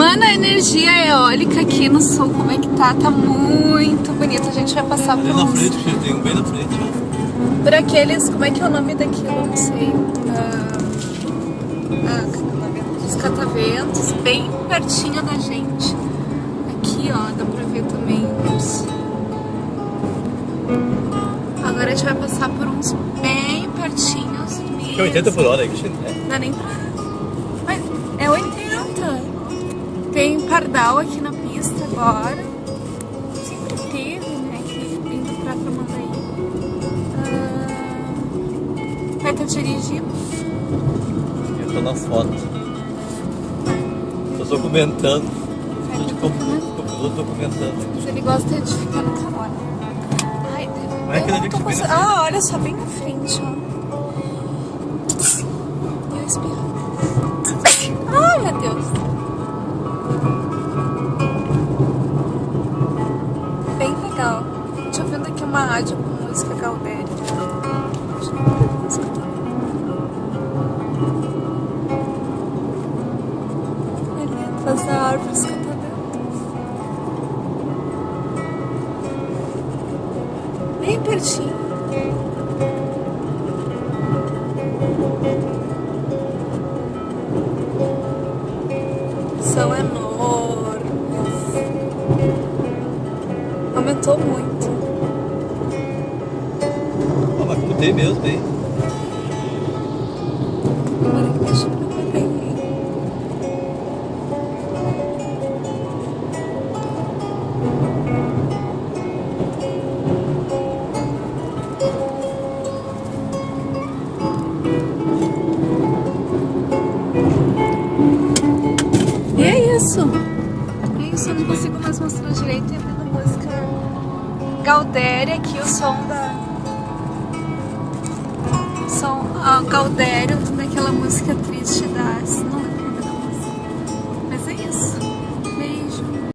Mano, a energia eólica aqui no sul, como é que tá? Tá muito bonito. A gente vai passar por na uns... frente, tem um bem na frente. Por aqueles... Como é que é o nome daquilo? Não sei. Os cataventos, bem pertinho da gente. Aqui, ó, dá pra ver também. Ups. Agora a gente vai passar por uns bem pertinhos mesmo. Que é 80 por hora, Cristina? Não dá nem pra... Mas é 80. Tem pardal aqui na pista agora. Sempre teve, né? Aqui indo pra Tramandaí. Vai estar dirigindo? Eu tô nas fotos. Tô só comentando. Tô comentando. Mas ele gosta de ficar no carona. Ai, Não é que ele eu fica tô bem na passando... Ah, olha só, bem na frente, ó. E eu espirro. Ai, meu Deus. Bem legal. Tô vendo aqui uma rádio com música Galdério. Ali atrás da árvore que eu tô vendo. Bem pertinho. São enormes. Aumentou muito. Ah, mas como tem mesmo, hein? Agora que deixa pra ver bem. E é isso. É isso, eu não consigo mais mostrar direito. E a música Galdério aqui, o som da... Galdério, daquela música triste da